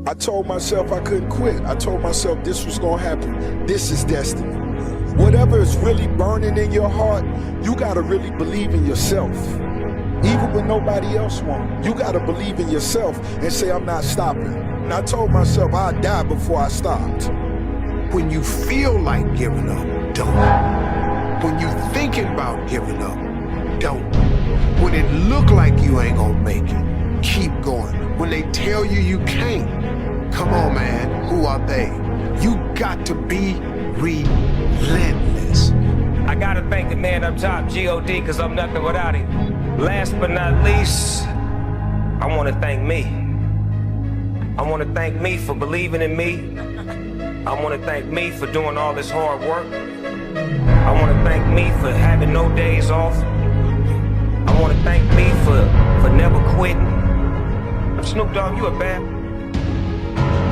I told myself I couldn't quit. I told myself this was gonna happen. This is destiny. Whatever is really burning in your heart, you gotta really believe in yourself. Even when nobody else won't, you gotta believe in yourself and say, I'm not stopping. And I told myself I'd die before I stopped. When you feel like giving up, don't. When you thinking about giving up, don't. When it look like you ain't gonna make it, keep going. When they tell you you can't, come on, man, who are they? You got to be relentless. I gotta thank the man up top, G.O.D., because I'm nothing without him. Last but not least, I wanna thank me. I wanna thank me for believing in me. I wanna thank me for doing all this hard work. I wanna thank me for having no days off. I wanna thank me for never quitting. Snoop Dogg, you a bad.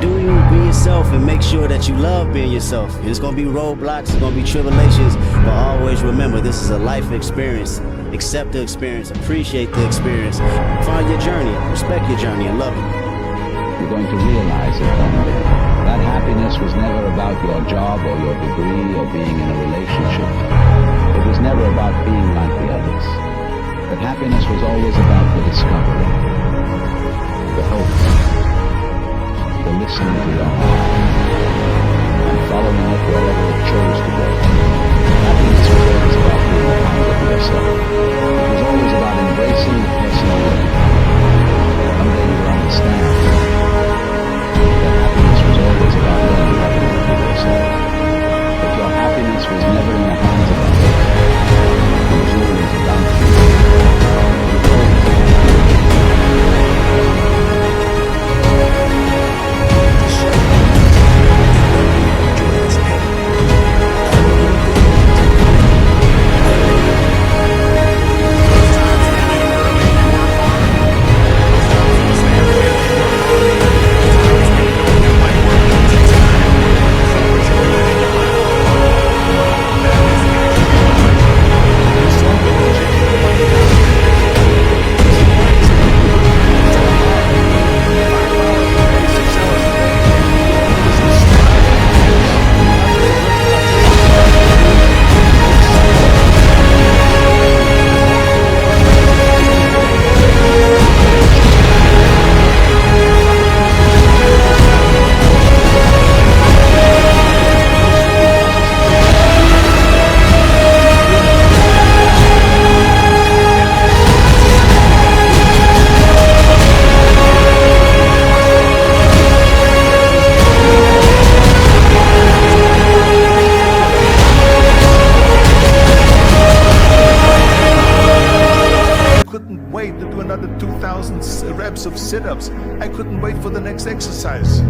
Do you be yourself and make sure that you love being yourself. There's gonna be roadblocks, there's gonna be tribulations, but always remember this is a life experience. Accept the experience, appreciate the experience, find your journey, respect your journey, and love it. You're going to realize it one day. That happiness was never about your job or your degree or being in a relationship. It was never about being like the others. But happiness was always about the discovery, the hope, the listening to your heart, and following it wherever it chose to go. Happiness was always about being the kind of yourself. It was always about embracing the personal way. One day you will understand that happiness was always about learning how to live with yourself. That your happiness was never in the hands of others. It was always about you. Of sit-ups. I couldn't wait for the next exercise.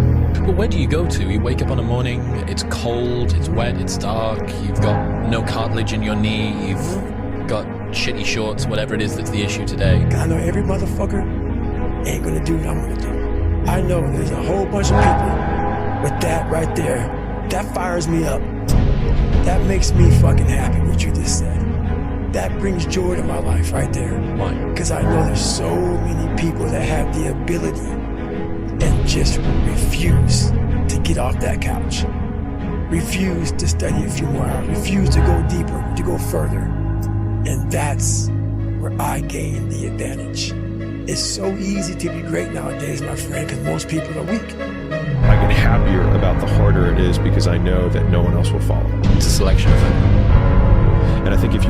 But where do you go to? You wake up on a morning, it's cold, it's wet, it's dark, you've got no cartilage in your knee, you've got shitty shorts, whatever it is that's the issue today. I know every motherfucker ain't gonna do what I'm gonna do. I know there's a whole bunch of people, but that right there, that fires me up. That makes me fucking happy, what you just said. That brings joy to my life right there. Why? Because I know there's so many people that have the ability and just refuse to get off that couch. Refuse to study a few more hours. Refuse to go deeper, to go further. And that's where I gain the advantage. It's so easy to be great nowadays, my friend, because most people are weak. I get happier about the harder it is because I know that no one else will follow. It's a selection effect. And I think if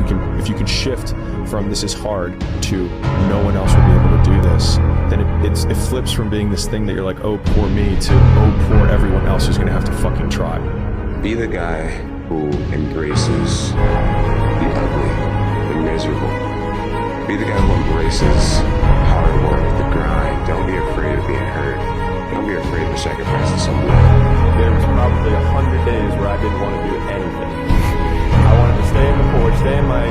you can shift from this is hard to no one else will be able to do this, then it flips from being this thing that you're like, oh, poor me, to oh, poor everyone else who's gonna have to fucking try. Be the guy who embraces the ugly, the miserable. Be the guy who embraces hard work, the grind. Don't be afraid of being hurt. Don't be afraid to sacrifice someone. There was probably 100 days where I didn't want to do anything. I wanted to stay in the porch, stay in my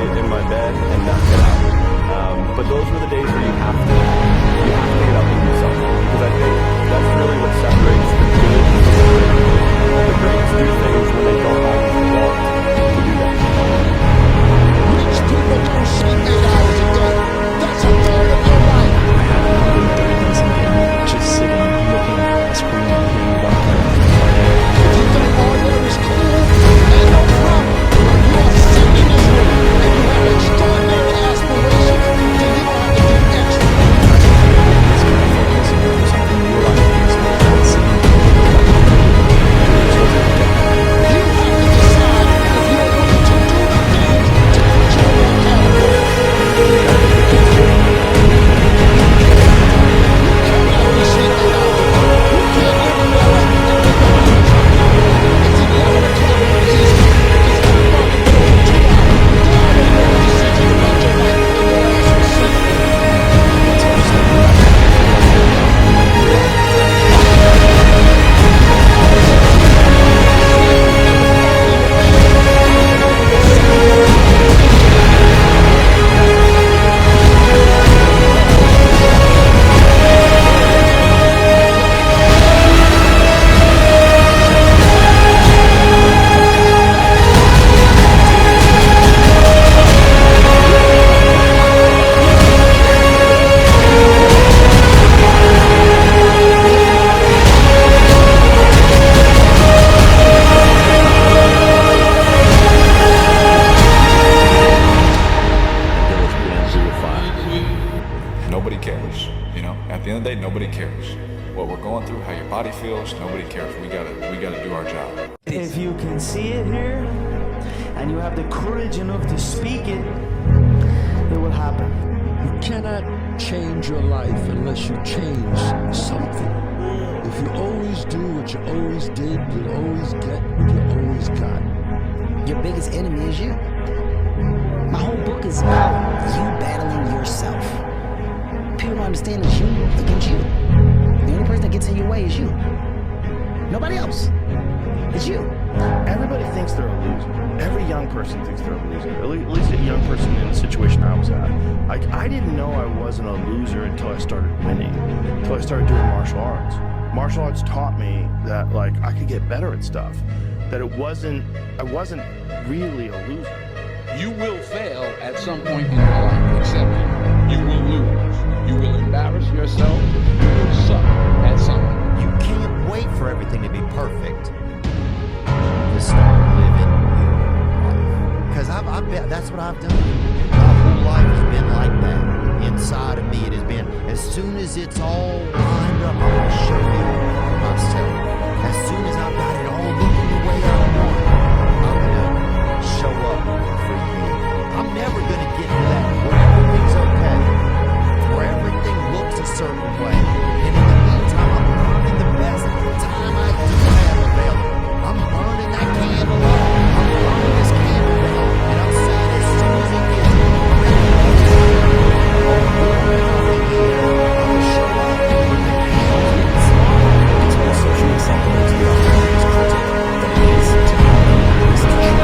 bed, and not get out. But those were the days where you have to get up and do something. Because I think that's really what separates the good from the great. The greats do things when they don't always want to do that. Rich people don't sleep 8 hours a day. That's a third of your life. I had 130 days in bed, just sitting, looking at a screen. your body feels, nobody cares. We gotta do our job. If you can see it here, and you have the courage enough to speak it, it will happen. You cannot change your life unless you change something. If you always do what you always did, you'll always get what you always got. Your biggest enemy is you. My whole book is about you battling yourself. People don't understand it's you against you. The only person that gets in your way is you. Nobody else. It's you. Everybody thinks they're a loser. Every young person thinks they're a loser. At least a young person in the situation I was at. Like, I didn't know I wasn't a loser until I started winning. Until I started doing martial arts. Martial arts taught me that, like, I could get better at stuff. That I wasn't really a loser. You will fail at some point in your life, accept it. You will lose. You will embarrass yourself. You will suck at something. You can't wait for everything to be perfect to start living your life. Because that's what I've done. My whole life has been like that. Inside of me, it has been, as soon as it's all lined up, I'm going to show you myself. As soon as I've got it all looking the way I want, I'm going to show up for you. I'm never going to get to that where everything's okay, where everything looks a certain way. And in the meantime, I'm burning the best time I do have available. I'm burning that candle up. I'm burning this candle down. And I'm saying as soon as it gets ready to show up, the candle's getting smaller. It's also true something that's the biggest critic that is to me. This is true.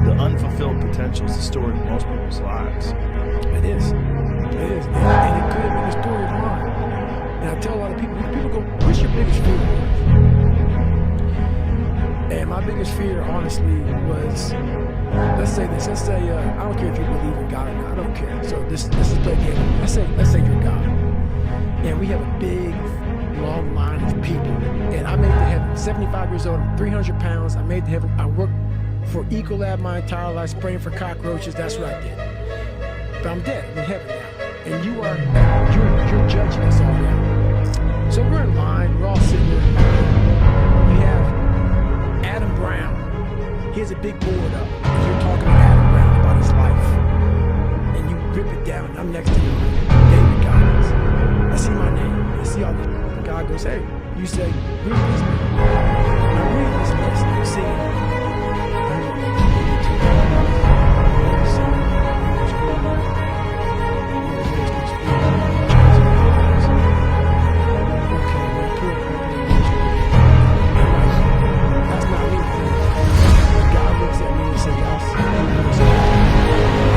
The unfulfilled potential is the story of most people's lives. It is. It is. And it could have been the story of mine. And I tell a lot of people go, what's your biggest fear in life? And my biggest fear, honestly, was, let's say this. Let's say, I don't care if you believe in God or not. I don't care. So this is play a game. Let's say you're God. And we have a big, long line of people. And I made it to heaven. 75 years old. I'm 300 pounds. I made it to heaven. I worked for Ecolab my entire life, spraying for cockroaches. That's what I did. But I'm dead. I'm in heaven now. And you're judging us all now. So we're in line. We're all sitting there in line. We have Adam Brown. He has a big board up.